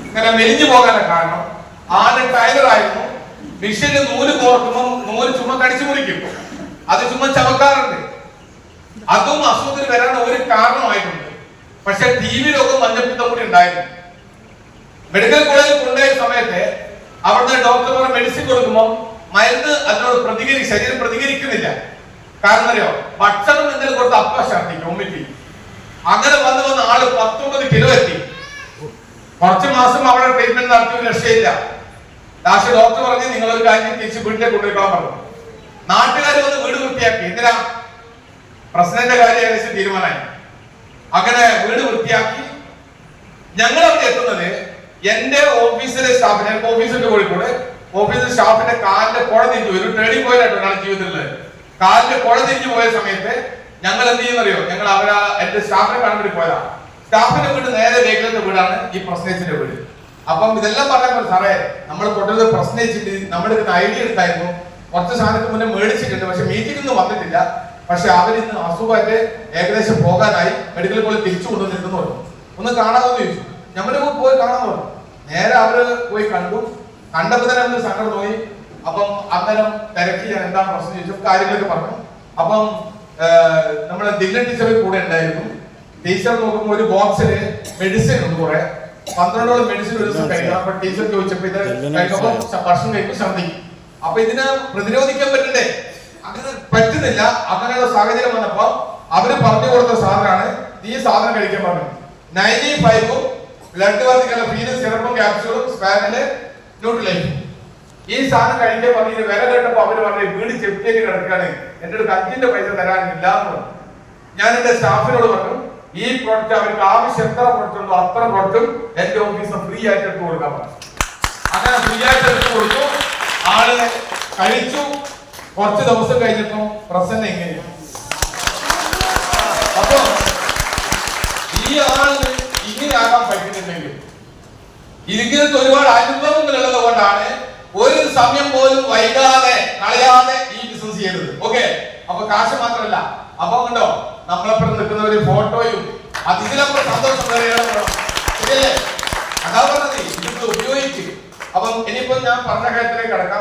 ഇങ്ങനെ മെലിഞ്ഞു പോകാനുള്ള കാരണം ആദ്യം ടൈലറായിരുന്നു. മിഷീന് നൂല് കോർക്കുമ്പോൾ നൂല് ചുമ്മാ കടിച്ചു മുറിക്കും, അത് ചുമ്മാ ചവക്കാറുണ്ട്. അതും അസുഖത്തിന് വരാൻ ഒരു കാരണമായിട്ടുണ്ട്. പക്ഷെ TV രോഗം മഞ്ഞപ്പിത്തം കൂടി ഉണ്ടായിരുന്നു. മെഡിക്കൽ കോളേജിൽ കൊണ്ടുപോയ സമയത്ത് അവിടുന്ന് ഡോക്ടർമാർ മെഡിസിൻ കൊടുക്കുമ്പോൾ മരുന്ന് അതിനോട് ശരീരം പ്രതികരിക്കുന്നില്ല. കാരണം അറിയോ, ഭക്ഷണം എന്തെങ്കിലും കൊടുത്ത് അപ്പ ഛർദ്ദിക്കും, വൊമിറ്റ്. അങ്ങനെ വന്ന് ആള് 19 കിലോ എത്തി. കുറച്ച് മാസം അവിടെ ട്രീറ്റ്മെന്റ് നടത്തി, രക്ഷയില്ല. ലാസ്റ്റ് ഡോക്ടർ പറഞ്ഞ് നിങ്ങളൊരു കാര്യം തിരിച്ച് വീട്ടിലേക്ക് കൊണ്ടുപോയിക്കാൻ പറഞ്ഞു. നാട്ടുകാർ വന്ന് വീട് വൃത്തിയാക്കി. എന്തിനാ? പ്രസിഡന്റിന്റെ കാര്യം ഏകദേശം തീരുമാനമായി. അങ്ങനെ വീട് വൃത്തിയാക്കി. ഞങ്ങൾ അവിടെ എത്തുന്നത് എന്റെ ഓഫീസിലെ സ്റ്റാഫിനെ, ഓഫീസിന്റെ കോഴിക്കോട് ഓഫീസിലെ സ്റ്റാഫിന്റെ കാലിന്റെ കുഴ തിരിഞ്ഞു പോയി. ഒരു ട്രേഡിംഗ് പോയിന്റ് ആയിട്ട് ഒരാൾ ജീവിതത്തിലുള്ളത്. കാലിന്റെ കുഴ തിരിഞ്ഞു പോയ സമയത്ത് ഞങ്ങൾ എന്ത് ചെയ്യുന്നറിയോ, ഞങ്ങൾ എന്റെ സ്റ്റാഫിനെ കാണാൻ വേണ്ടി പോയതാ. സ്റ്റാഫിന്റെ വീട് നേരെ രേഖലത്തെ വീടാണ് ഈ പ്രശ്നേച്ചിന്റെ വീട്. അപ്പം ഇതെല്ലാം പറഞ്ഞപ്പോൾ സാറേ നമ്മൾ കൊണ്ടുവന്ന് പ്രശ്നേച്ചിട്ട് നമ്മുടെ ഐഡിയ എടുത്തായിരുന്നു. കുറച്ച് സാധനത്തിന് മുന്നേ മേടിച്ചിട്ടുണ്ട്, പക്ഷെ മീറ്റിംഗ് ഒന്നും വന്നിട്ടില്ല. പക്ഷെ അവരിന്ന് അസുഖമായിട്ട് ഏകദേശം പോകാനായി മെഡിക്കൽ കോളേജ് തിരിച്ചു കൊണ്ടുവന്നിരുന്നു പറഞ്ഞു. ഒന്ന് കാണാമെന്ന് ചോദിച്ചു. ഞമ്മള് പോയി കാണാൻ പറഞ്ഞു. നേരെ അവര് പോയി കണ്ടു. കണ്ടപ്പോ തന്നെ ഒന്ന് സങ്കടം തോന്നി. അപ്പം അന്നേരം തിരക്കി ഞാൻ എന്താണ് പ്രശ്നം ചോദിച്ചു, കാര്യങ്ങളൊക്കെ പറഞ്ഞു. അപ്പം നമ്മുടെ ദില്ലൻ ടീച്ചർ കൂടെ ഉണ്ടായിരുന്നു. ടീച്ചർ നോക്കുമ്പോൾ ഒരു ബോക്സില് മെഡിസിൻ ഉണ്ട്, കുറെ 12ഓളം മെഡിസിൻ ഒരു ദിവസം കഴിക്കണം. അപ്പൊ ടീച്ചർ ചോദിച്ചപ്പോ ഇത് കഴിക്കുമ്പോൾ ഭക്ഷണം കഴിക്കും, ഛർദ്ദിക്കും. അപ്പൊ ഇതിനെ പ്രതിരോധിക്കാൻ പറ്റണ്ടേ? അങ്ങനെ പറ്റുന്നില്ല. അങ്ങനെയുള്ള സാഹചര്യം വന്നപ്പോ അവര് പറഞ്ഞു കൊടുത്ത സാധനമാണ് ഈ സാധനം കഴിക്കാൻ പറഞ്ഞു. 95ഉം ബ്ലഡ് വർദ്ധിക്കാനുള്ള ഫീലും സിറപ്പും ക്യാപ്സ്യൂളും സ്പാനില് ന്യൂട്രിലൈഫും. ഈ സാധനം കഴിക്കാൻ പറഞ്ഞു. വില കേട്ടപ്പോ അവര് പറഞ്ഞു വീട് ചെപ്പിയേക്ക് കിടക്കാണ്, എന്റെ അടുത്ത് 5ന്റെ പൈസ തരാനില്ല എന്ന് പറഞ്ഞു. ഞാൻ എന്റെ സ്റ്റാഫിനോട് പറഞ്ഞു ഈ പ്രോഡക്റ്റ് അവർക്ക് ആവശ്യം എത്ര പ്രോഡക്റ്റ് ഉണ്ടോ അത്ര പ്രോഡക്റ്റും എന്റെ ഓഫീസിൽ ഫ്രീ ആയിട്ട് എടുത്തു കൊടുക്കാൻ പറഞ്ഞു. അങ്ങനെ ഫ്രീ ആയിട്ട് എടുത്തു കൊടുത്തു. ആള് കഴിച്ചു. കുറച്ച് ദിവസം കഴിഞ്ഞപ്പോ പ്രസന്ന എങ്ങനെയാണ്. അപ്പൊ ഈ ആളിന് ഇങ്ങനെയാകാൻ പറ്റുന്നുണ്ടെങ്കിൽ ഇരിക്കുന്നത് ഒരുപാട് അനുഭവങ്ങളുള്ളത് കൊണ്ടാണ് ഒരു സമയം പോലും വൈകാതെ കളയാതെ ഈ ബിസിനസ് ചെയ്തത്. ഓക്കെ, അപ്പൊ കാശ് മാത്രമല്ല. അപ്പൊ കണ്ടോ നമ്മളെപ്പോഴും നിൽക്കുന്ന ഒരു ഫോട്ടോയും അതിലപ്പുറം സന്തോഷം ശരിയല്ലേ? അതാ പറഞ്ഞത് ഇത് ഉപയോഗിച്ച്. അപ്പം ഇനിയിപ്പോ ഞാൻ പറഞ്ഞ കാര്യത്തിലേക്ക് കടക്കാം.